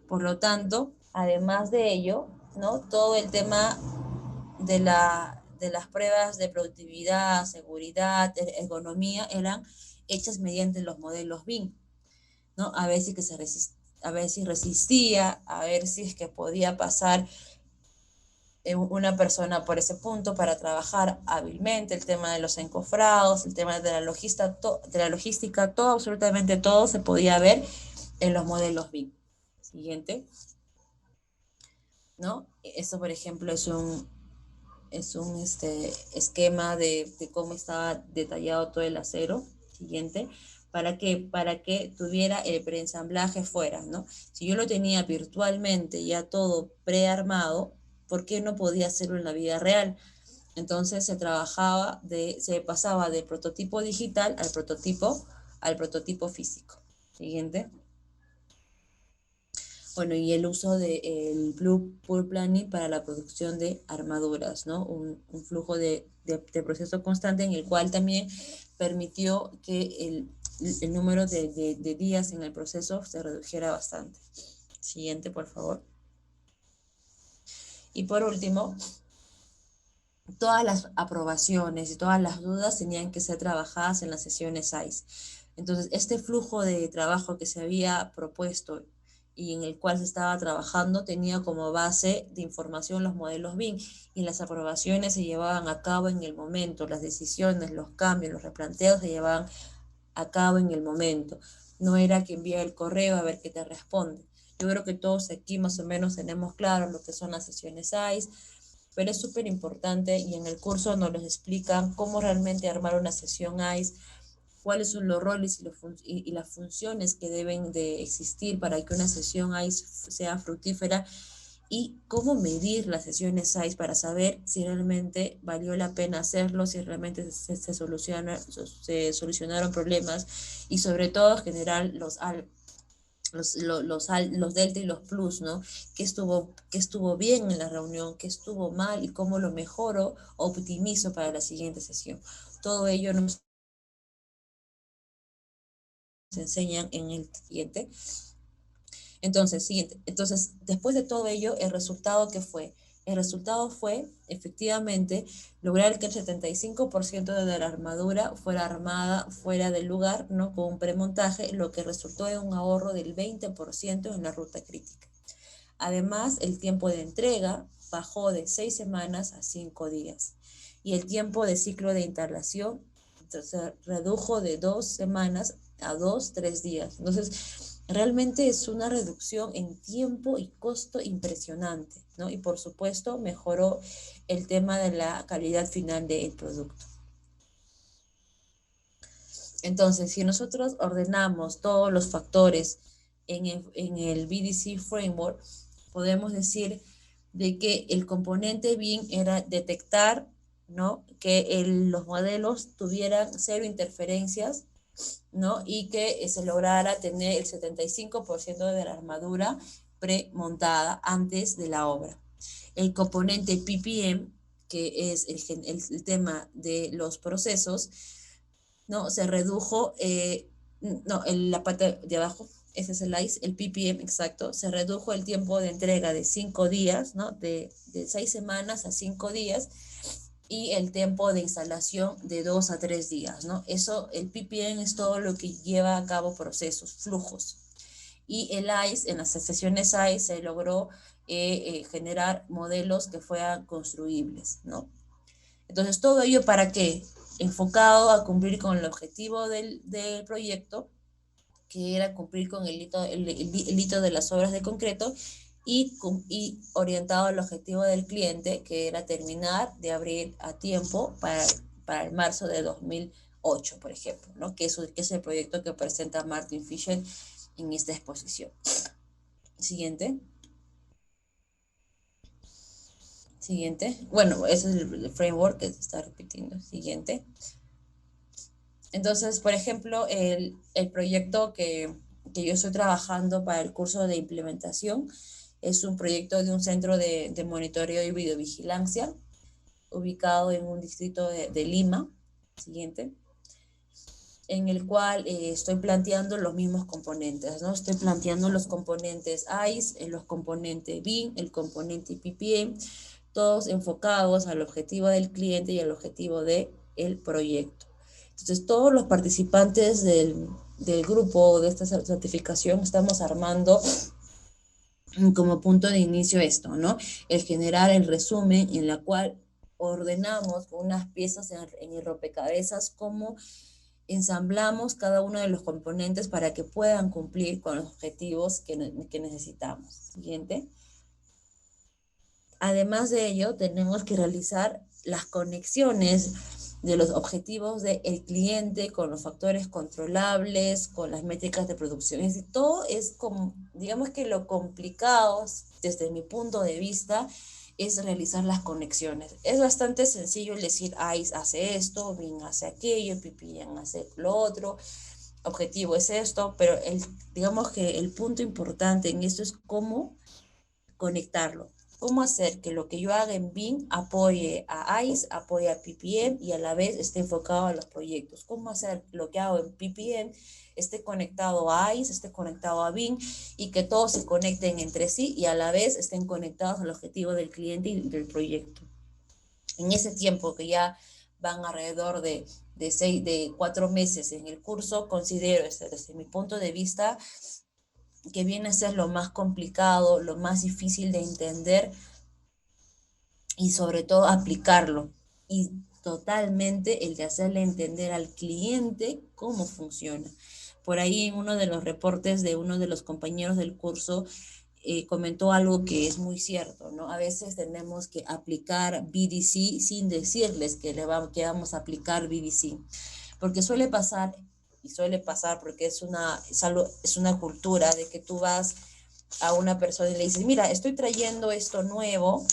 Por lo tanto, además de ello, ¿no? Todo el tema de las pruebas de productividad, seguridad, ergonomía eran hechas mediante los modelos BIM, ¿no? A veces que se a ver si resistía, a ver si es que podía pasar una persona por ese punto para trabajar hábilmente, el tema de los encofrados, el tema de la logística, todo, absolutamente todo se podía ver en los modelos BIM. Siguiente, ¿no? Esto, por ejemplo, es un esquema de cómo estaba detallado todo el acero. Siguiente, para que tuviera el preensamblaje fuera, ¿no? Si yo lo tenía virtualmente ya todo prearmado, ¿por qué no podía hacerlo en la vida real? Entonces se pasaba del prototipo digital al prototipo físico. Siguiente. Bueno, y el uso del Blue Pool Planning para la producción de armaduras, ¿no? Un flujo de proceso constante en el cual también permitió que el número de días en el proceso se redujera bastante. Siguiente, por favor. Y por último, todas las aprobaciones y todas las dudas tenían que ser trabajadas en las sesiones ICE. Entonces, este flujo de trabajo que se había propuesto y en el cual se estaba trabajando tenía como base de información los modelos BIM, y las aprobaciones se llevaban a cabo en el momento, las decisiones, los cambios, los replanteos se llevaban a cabo en el momento. No era que envía el correo a ver qué te responde. Yo creo que todos aquí más o menos tenemos claro lo que son las sesiones ICE, pero es súper importante y en el curso nos les explican cómo realmente armar una sesión ICE, cuáles son los roles y las funciones que deben de existir para que una sesión ICE sea fructífera, y cómo medir las sesiones ICE para saber si realmente valió la pena hacerlo, si realmente se solucionaron problemas, y sobre todo generar los delta y los plus, ¿no? Qué estuvo bien en la reunión, qué estuvo mal y cómo lo mejoro, optimizo para la siguiente sesión. Todo ello nos enseñan en el siguiente. Entonces, siguiente. Entonces, después de todo ello, ¿el resultado qué fue? El resultado fue, efectivamente, lograr que el 75% de la armadura fuera armada fuera del lugar, ¿no? Con un premontaje, lo que resultó en un ahorro del 20% en la ruta crítica. Además, el tiempo de entrega bajó de 6 semanas a 5 días. Y el tiempo de ciclo de instalación se redujo de 2 semanas a 2-3 días. Entonces, realmente es una reducción en tiempo y costo impresionante, ¿no? Y por supuesto, mejoró el tema de la calidad final del producto. Entonces, si nosotros ordenamos todos los factores en el BDC Framework, podemos decir de que el componente BIM era detectar, ¿no? Que los modelos tuvieran cero interferencias, ¿no? Y que se lograra tener el 75% de la armadura premontada antes de la obra. El componente PPM, que es el tema de los procesos, ¿no? Se redujo, no, en la parte de abajo, ese es el ICE, el PPM, exacto, se redujo el tiempo de entrega de 5 días, ¿no? De 6 semanas a 5 días, y el tiempo de instalación de 2 a 3 días, ¿no? Eso, el PPM es todo lo que lleva a cabo procesos, flujos. Y el ICE, en las sesiones ICE, se logró generar modelos que fueran construibles, ¿no? Entonces, todo ello para qué? Enfocado a cumplir con el objetivo del proyecto, que era cumplir con el hito de las obras de concreto, y orientado al objetivo del cliente, que era terminar de abrir a tiempo para el marzo de 2008, por ejemplo, ¿no? Que es el proyecto que presenta Martin Fisher en esta exposición. Siguiente. Siguiente. Bueno, ese es el framework que se está repitiendo. Siguiente. Entonces, por ejemplo, el proyecto que yo estoy trabajando para el curso de implementación es un proyecto de un centro de monitoreo y videovigilancia ubicado en un distrito de Lima. Siguiente. En el cual estoy planteando los mismos componentes, ¿no? Estoy planteando los componentes ICE, los componentes BIM, el componente PPM, todos enfocados al objetivo del cliente y al objetivo del proyecto. Entonces, todos los participantes del grupo de esta certificación estamos armando como punto de inicio esto, ¿no? El generar el resumen en la cual ordenamos con unas piezas en el rompecabezas cómo ensamblamos cada uno de los componentes para que puedan cumplir con los objetivos que necesitamos. Siguiente. Además de ello, tenemos que realizar las conexiones de los objetivos del cliente con los factores controlables, con las métricas de producción. Es decir, todo es como, digamos que lo complicado, desde mi punto de vista, es realizar las conexiones. Es bastante sencillo el decir, ICE hace esto, BIM hace aquello, PPM hace lo otro, objetivo es esto, pero digamos que el punto importante en esto es cómo conectarlo. Cómo hacer que lo que yo haga en BIM apoye a ICE, apoye a PPM y a la vez esté enfocado a los proyectos. Cómo hacer lo que hago en PPM esté conectado a ICE, esté conectado a BIM y que todos se conecten entre sí y a la vez estén conectados al objetivo del cliente y del proyecto. En ese tiempo que ya van alrededor de 4 meses en el curso, considero desde mi punto de vista que viene a ser lo más complicado, lo más difícil de entender y sobre todo aplicarlo. Y totalmente el de hacerle entender al cliente cómo funciona. Por ahí en uno de los reportes de uno de los compañeros del curso comentó algo que es muy cierto, ¿no? A veces tenemos que aplicar BDC sin decirles que vamos a aplicar BDC, porque suele pasar, y suele pasar porque es una cultura de que tú vas a una persona y le dices, mira, estoy trayendo esto nuevo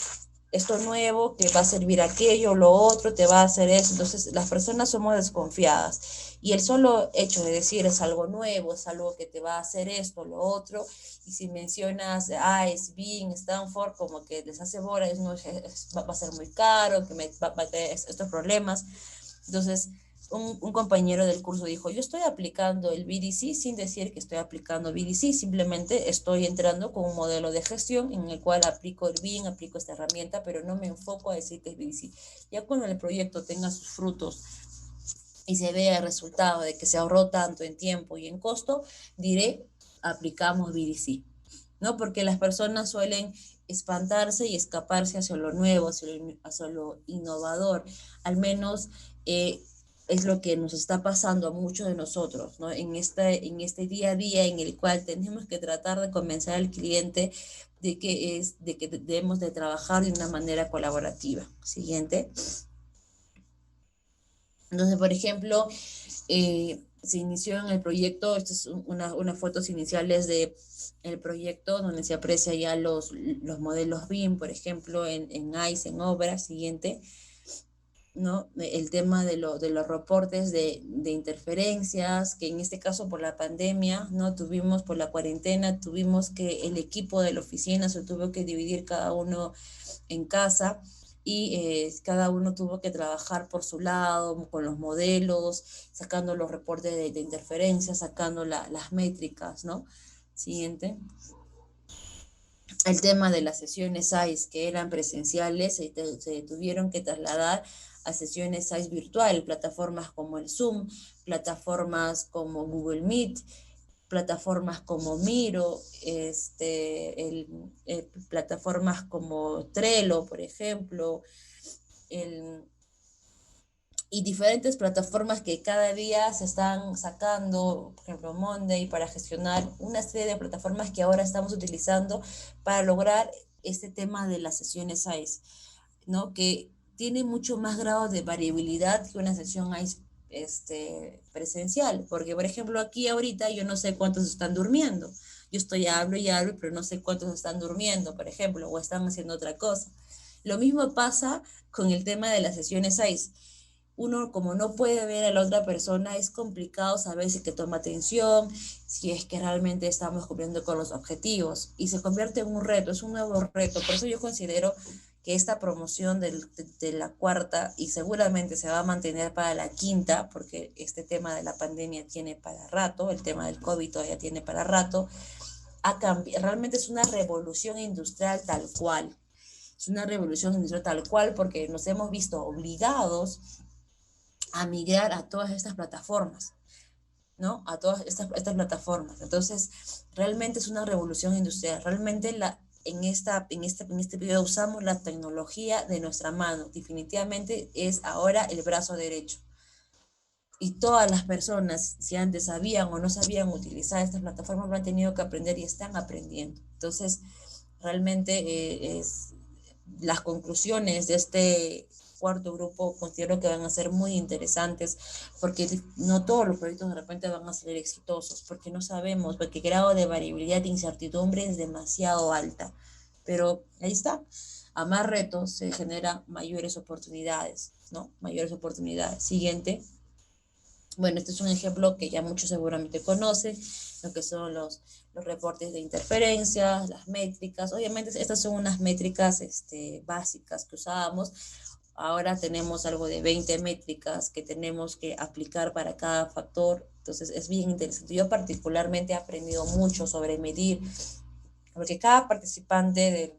que va a servir aquello, lo otro, te va a hacer eso. Entonces, las personas somos desconfiadas. Y el solo hecho de decir es algo nuevo, es algo que te va a hacer esto, lo otro, y si mencionas, es BIM, Stanford, como que les hace bola, va a ser muy caro, que va a tener estos problemas. Entonces, un compañero del curso dijo, yo estoy aplicando el BDC sin decir que estoy aplicando BDC, simplemente estoy entrando con un modelo de gestión en el cual aplico el BIM, aplico esta herramienta, pero no me enfoco a decir que es BDC. Ya cuando el proyecto tenga sus frutos y se vea el resultado de que se ahorró tanto en tiempo y en costo, diré, aplicamos BDC, ¿no? Porque las personas suelen espantarse y escaparse hacia lo nuevo, hacia lo innovador. Al menos es lo que nos está pasando a muchos de nosotros, ¿no? En este día a día en el cual tenemos que tratar de convencer al cliente de que debemos de trabajar de una manera colaborativa. Siguiente. Entonces, por ejemplo, se inició en el proyecto, estas son unas fotos iniciales de el proyecto donde se aprecia ya los modelos BIM, por ejemplo, en ICE, en obra. Siguiente, ¿no? El tema de los reportes de interferencias, que en este caso por la pandemia, ¿no? Tuvimos por la cuarentena, tuvimos que el equipo de la oficina se tuvo que dividir cada uno en casa y cada uno tuvo que trabajar por su lado, con los modelos, sacando los reportes de interferencias, sacando las métricas, ¿no? Siguiente. El tema de las sesiones ICE que eran presenciales se tuvieron que trasladar a sesiones ICE virtual, plataformas como el Zoom, plataformas como Google Meet, plataformas como Miro, plataformas como Trello, por ejemplo, y diferentes plataformas que cada día se están sacando, por ejemplo Monday, para gestionar una serie de plataformas que ahora estamos utilizando para lograr este tema de las sesiones ICE, ¿no? Que tiene mucho más grado de variabilidad que una sesión ICE presencial, porque por ejemplo aquí ahorita yo no sé cuántos están durmiendo, yo hablo y hablo, pero no sé cuántos están durmiendo, por ejemplo, o están haciendo otra cosa. Lo mismo pasa con el tema de las sesiones ICE. Uno como no puede ver a la otra persona, es complicado saber si que toma atención, si es que realmente estamos cumpliendo con los objetivos, y se convierte en un reto, es un nuevo reto. Por eso yo considero que esta promoción de la cuarta, y seguramente se va a mantener para la quinta, porque este tema de la pandemia tiene para rato, el tema del COVID todavía tiene para rato, realmente es una revolución industrial tal cual. Es una revolución industrial tal cual porque nos hemos visto obligados a migrar a todas estas plataformas, ¿no? A todas estas plataformas. Entonces, realmente es una revolución industrial. Realmente en este periodo usamos la tecnología de nuestra mano. Definitivamente es ahora el brazo derecho. Y todas las personas, si antes sabían o no sabían utilizar estas plataformas, lo han tenido que aprender y están aprendiendo. Entonces, realmente las conclusiones de este cuarto grupo considero que van a ser muy interesantes, porque no todos los proyectos de repente van a ser exitosos, porque no sabemos, porque el grado de variabilidad e incertidumbre es demasiado alta. Pero ahí está, a más retos se generan mayores oportunidades, ¿no? Mayores oportunidades. Siguiente. Bueno, este es un ejemplo que ya muchos seguramente conocen, lo que son los reportes de interferencia, las métricas. Obviamente estas son unas métricas básicas que usábamos. Ahora tenemos algo de 20 métricas que tenemos que aplicar para cada factor. Entonces es bien interesante. Yo particularmente he aprendido mucho sobre medir, porque cada participante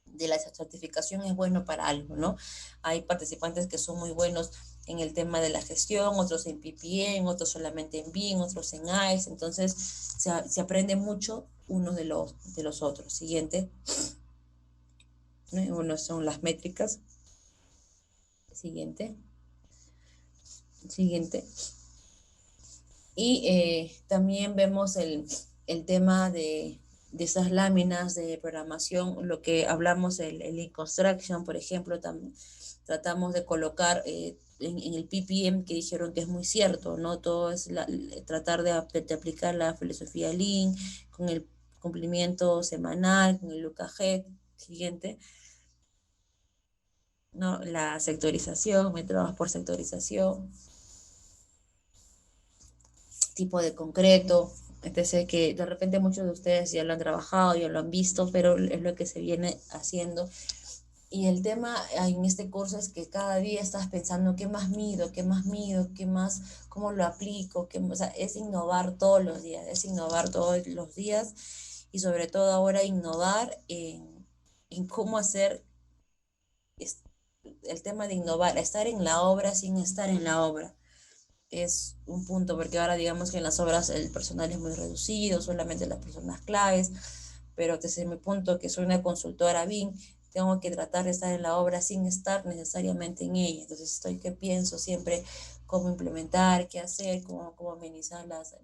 de la certificación es bueno para algo, ¿no? Hay participantes que son muy buenos en el tema de la gestión, otros en PPM, otros solamente en BIM, otros en ICE, entonces se aprende mucho unos de los otros. Siguiente, ¿no? Uno son las métricas. Siguiente, siguiente. Y también vemos el tema de esas láminas de programación, lo que hablamos, el e-construction, por ejemplo, tratamos de colocar en el PPM, que dijeron que es muy cierto, ¿no? Todo es tratar de aplicar la filosofía Lean con el cumplimiento semanal, con el look ahead. Siguiente, ¿no? La sectorización, métodos por sectorización, tipo de concreto, etc., que de repente muchos de ustedes ya lo han trabajado, ya lo han visto, pero es lo que se viene haciendo. Y el tema en este curso es que cada día estás pensando qué más mido, qué más mido, qué más, cómo lo aplico, o sea, es innovar todos los días, es innovar todos los días y sobre todo ahora innovar en cómo hacer el tema de innovar, estar en la obra sin estar en la obra es un punto, porque ahora digamos que en las obras el personal es muy reducido, solamente las personas claves, pero desde mi punto, que soy una consultora BIM, tengo que tratar de estar en la obra sin estar necesariamente en ella. Entonces estoy que pienso siempre cómo implementar, qué hacer, cómo amenizar las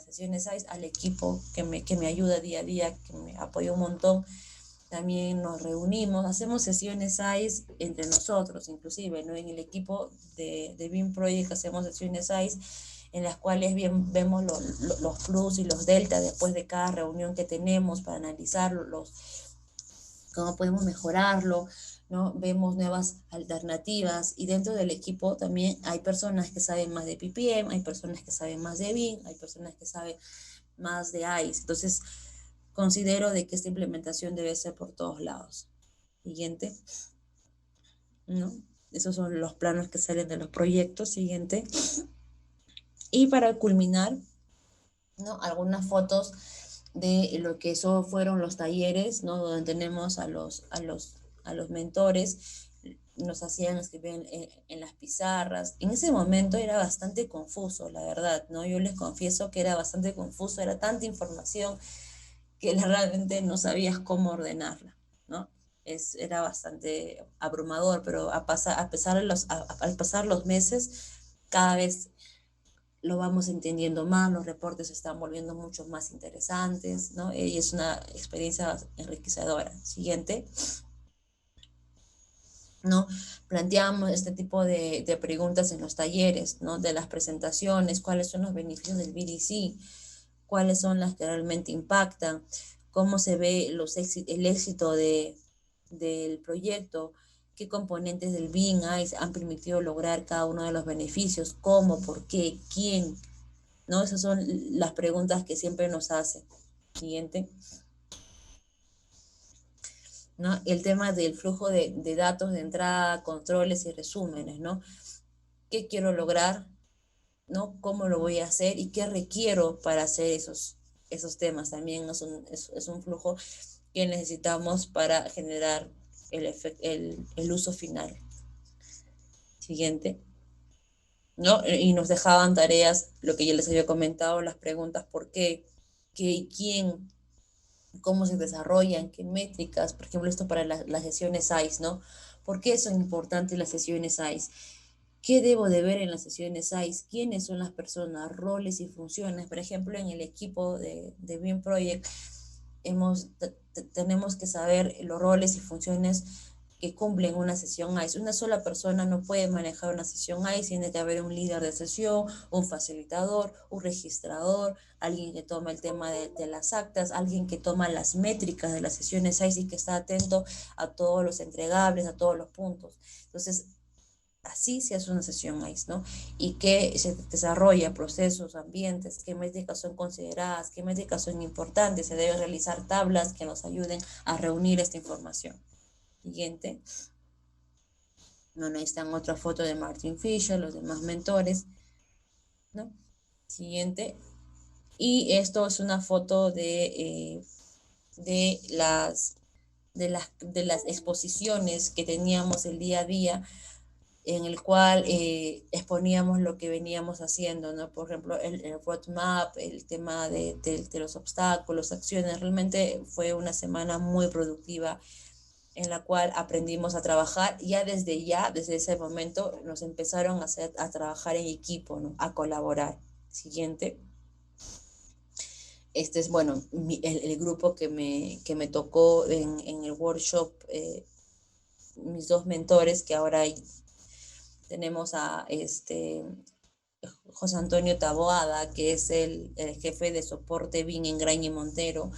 sesiones al equipo que me ayuda día a día, que me apoya un montón. También nos reunimos, hacemos sesiones ICE entre nosotros, inclusive, ¿no? En el equipo de BIM Project hacemos sesiones ICE en las cuales bien vemos los plus y los delta después de cada reunión que tenemos para analizarlo, cómo podemos mejorarlo, ¿no? Vemos nuevas alternativas y dentro del equipo también hay personas que saben más de PPM, hay personas que saben más de BIM, hay personas que saben más de ICE. Entonces, considero de que esta implementación debe ser por todos lados. Siguiente, ¿no? Esos son los planos que salen de los proyectos. Siguiente. Y para culminar, ¿no? Algunas fotos de lo que eso fueron los talleres, ¿no? Donde tenemos a los mentores, nos hacían escribir en las pizarras. En ese momento era bastante confuso, la verdad, ¿no? Yo les confieso que era bastante confuso, era tanta información que realmente no sabías cómo ordenarla, ¿no? Era bastante abrumador, pero al pasar los meses, cada vez lo vamos entendiendo más, los reportes se están volviendo mucho más interesantes, ¿no? Y es una experiencia enriquecedora. Siguiente, ¿no? Planteamos este tipo de preguntas en los talleres, ¿no? De las presentaciones, cuáles son los beneficios del BDC, cuáles son las que realmente impactan, cómo se ve el éxito del proyecto, qué componentes del BIM han permitido lograr cada uno de los beneficios, cómo, por qué, quién, ¿no? Esas son las preguntas que siempre nos hacen. Siguiente. ¿No? El tema del flujo de datos de entrada, controles y resúmenes, ¿no? ¿Qué quiero lograr? ¿No? ¿Cómo lo voy a hacer? ¿Y qué requiero para hacer esos temas? También es un flujo que necesitamos para generar el uso final. Siguiente. ¿no? Y nos dejaban tareas, lo que ya les había comentado, las preguntas por qué y quién, cómo se desarrollan, qué métricas, por ejemplo, esto para las sesiones ICE, ¿no? ¿Por qué son importantes las sesiones ICE? ¿Qué debo de ver en las sesiones ICE? ¿Quiénes son las personas, roles y funciones? Por ejemplo, en el equipo de BIM Project tenemos que saber los roles y funciones que cumplen una sesión ICE. Una sola persona no puede manejar una sesión ICE, tiene que haber un líder de sesión, un facilitador, un registrador, alguien que toma el tema de las actas, alguien que toma las métricas de las sesiones ICE y que está atento a todos los entregables, a todos los puntos. Entonces, así se hace una sesión ICE, ¿no? Y que se desarrolla procesos, ambientes, qué métricas son consideradas, qué métricas son importantes, se deben realizar tablas que nos ayuden a reunir esta información. Siguiente. Bueno, ahí están otra foto de Martin Fisher, los demás mentores, ¿no? Siguiente. Y esto es una foto de las exposiciones que teníamos el día a día, en el cual exponíamos lo que veníamos haciendo, ¿no? Por ejemplo, el roadmap, el tema de los obstáculos, acciones. Realmente fue una semana muy productiva en la cual aprendimos a trabajar. Desde ese momento, nos empezaron a trabajar en equipo, ¿no? A colaborar. Siguiente. Este es, bueno, el grupo que me tocó en el workshop, mis dos mentores, que ahora tenemos a José Antonio Taboada, que es el jefe de soporte BIM en Graña Montero,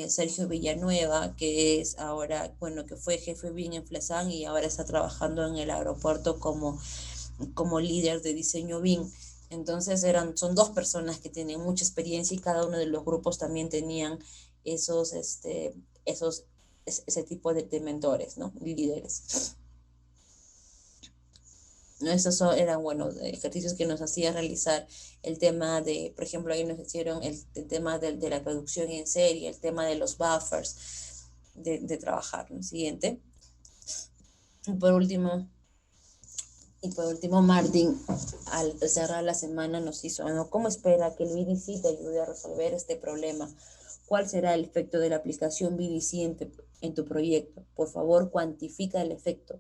Sergio Villanueva, que es ahora, bueno, que fue jefe BIM en Flesan y ahora está trabajando en el aeropuerto como líder de diseño BIM. Entonces son dos personas que tienen mucha experiencia y cada uno de los grupos también tenían ese tipo de mentores, ¿no? Líderes. ¿No? Esos eran, bueno, ejercicios que nos hacía realizar el tema de, por ejemplo, ahí nos hicieron el tema de la producción en serie, el tema de los buffers, de trabajar, ¿no? Siguiente. Y por último, Martín, al cerrar la semana nos hizo, ¿no? ¿Cómo espera que el BDC te ayude a resolver este problema? ¿Cuál será el efecto de la aplicación BDC en tu proyecto? Por favor, cuantifica el efecto.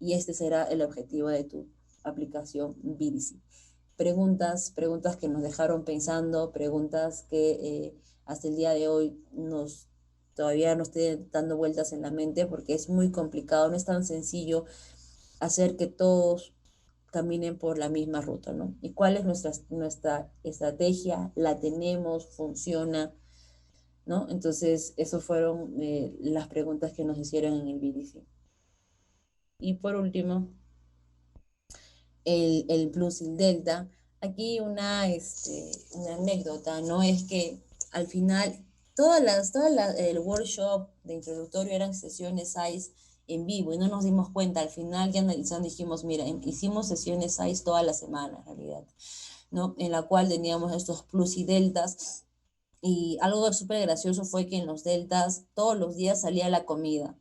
Y este será el objetivo de tu aplicación BDC. Preguntas que nos dejaron pensando, preguntas que hasta el día de hoy todavía nos estén dando vueltas en la mente porque es muy complicado, no es tan sencillo hacer que todos caminen por la misma ruta, ¿no? ¿Y cuál es nuestra estrategia? ¿La tenemos? ¿Funciona? ¿No? Entonces, esas fueron las preguntas que nos hicieron en el BDC. Y por último, el Plus y el Delta. Aquí una anécdota, ¿no? Es que al final, el workshop de introductorio eran sesiones ICE en vivo y no nos dimos cuenta. Al final, ya analizando, dijimos, mira, hicimos sesiones ICE toda la semana, en realidad, ¿no? En la cual teníamos estos Plus y Deltas. Y algo súper gracioso fue que en los Deltas todos los días salía la comida,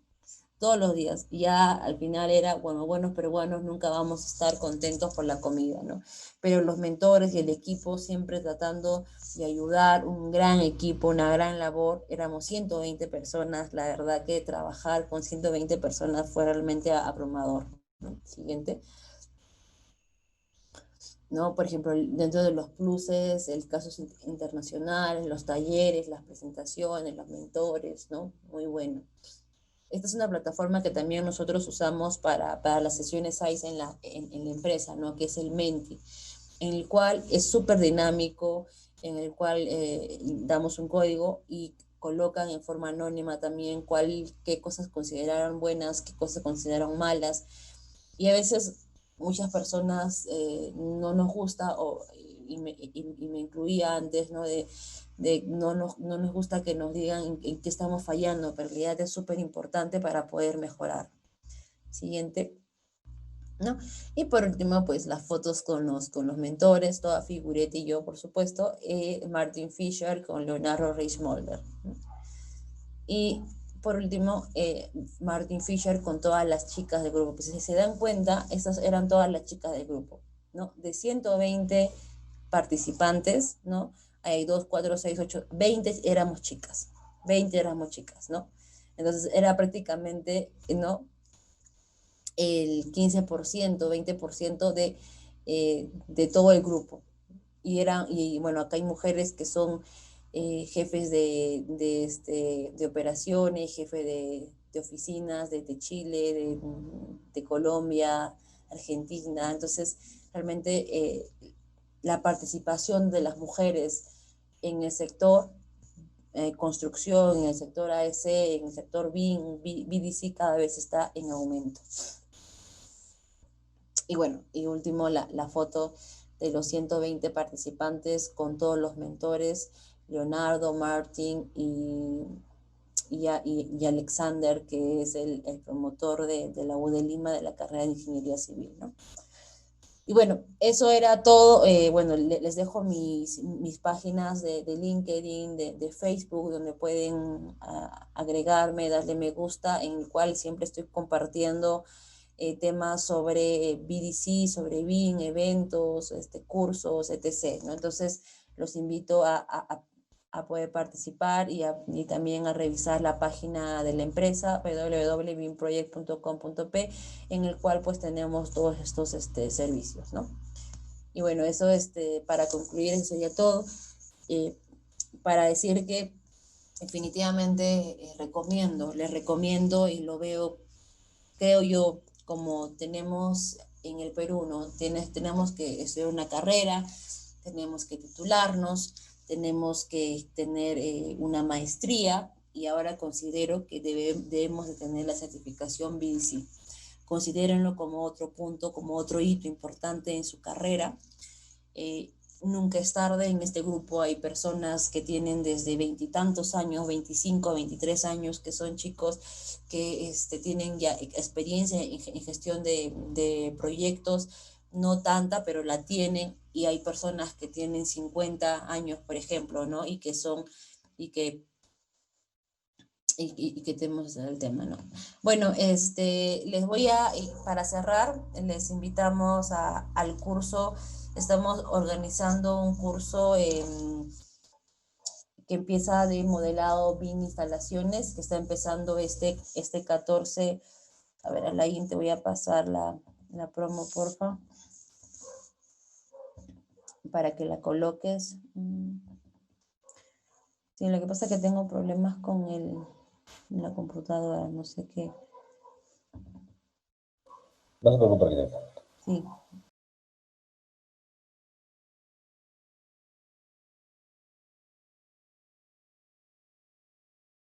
todos los días. Y ya al final era, bueno, buenos peruanos nunca vamos a estar contentos por la comida, ¿no? Pero los mentores y el equipo siempre tratando de ayudar, un gran equipo, una gran labor. Éramos 120 personas, la verdad que trabajar con 120 personas fue realmente abrumador, ¿no? Siguiente. ¿No? Por ejemplo, dentro de los pluses, el casos internacionales, los talleres, las presentaciones, los mentores, ¿no? Muy bueno. Esta es una plataforma que también nosotros usamos para las sesiones ICE en la empresa, ¿no? Que es el Menti, en el cual es súper dinámico, en el cual damos un código y colocan en forma anónima también qué cosas consideraron buenas, qué cosas consideraron malas. Y a veces muchas personas no nos gusta, y me incluía antes, ¿no? No nos gusta que nos digan en qué estamos fallando, pero en realidad es súper importante para poder mejorar. Siguiente, ¿no? Y por último, pues las fotos con los mentores, toda Figuretti y yo, por supuesto, Martin Fisher con Leonardo Reismolder, ¿no? Y por último, Martin Fisher con todas las chicas del grupo. Pues si se dan cuenta, esas eran todas las chicas del grupo. ¿no? De 120 participantes, ¿no? Hay 2, 4, 6, 8, 20 éramos chicas, 20 éramos chicas, ¿no? Entonces era prácticamente, ¿no? El 15%, 20% de todo el grupo. Y bueno, acá hay mujeres que son jefes de operaciones, jefe de oficinas de Chile, de Colombia, Argentina. Entonces, realmente la participación de las mujeres en el sector construcción, en el sector AEC, en el sector BDC, cada vez está en aumento. Y bueno, y último, la foto de los 120 participantes con todos los mentores, Leonardo, Martín y Alexander, que es el promotor de la U de Lima de la carrera de Ingeniería Civil, ¿no? Y bueno, eso era todo. Bueno, les dejo mis páginas de LinkedIn, de Facebook, donde pueden agregarme, darle me gusta, en el cual siempre estoy compartiendo temas sobre BDC, sobre BIM, eventos, cursos, etc., ¿no? Entonces, los invito a poder participar y también a revisar la página de la empresa www.bimproject.com.p, en el cual pues tenemos todos estos servicios, ¿no? Y bueno, eso para concluir, eso sería todo. Para decir que definitivamente les recomiendo y lo veo, creo yo, como tenemos en el Perú, ¿no? Tenemos que estudiar una carrera, tenemos que titularnos, tenemos que tener una maestría, y ahora considero que debemos de tener la certificación BDC. Considérenlo como otro punto, como otro hito importante en su carrera. Nunca es tarde. En este grupo hay personas que tienen desde 20 y tantos años, 25, 23 años, que son chicos que tienen ya experiencia en gestión de proyectos, no tanta, pero la tienen, y hay personas que tienen 50 años, por ejemplo, ¿no? Y que tenemos el tema, ¿no? Bueno, les voy para cerrar, les invitamos al curso. Estamos organizando un curso que empieza de modelado BIM instalaciones, que está empezando este 14. A ver, Alain, te voy a pasar la promo, porfa, para que la coloques. Sí, lo que pasa es que tengo problemas con la computadora, no sé qué. No se preocupe, arquitecta. Sí.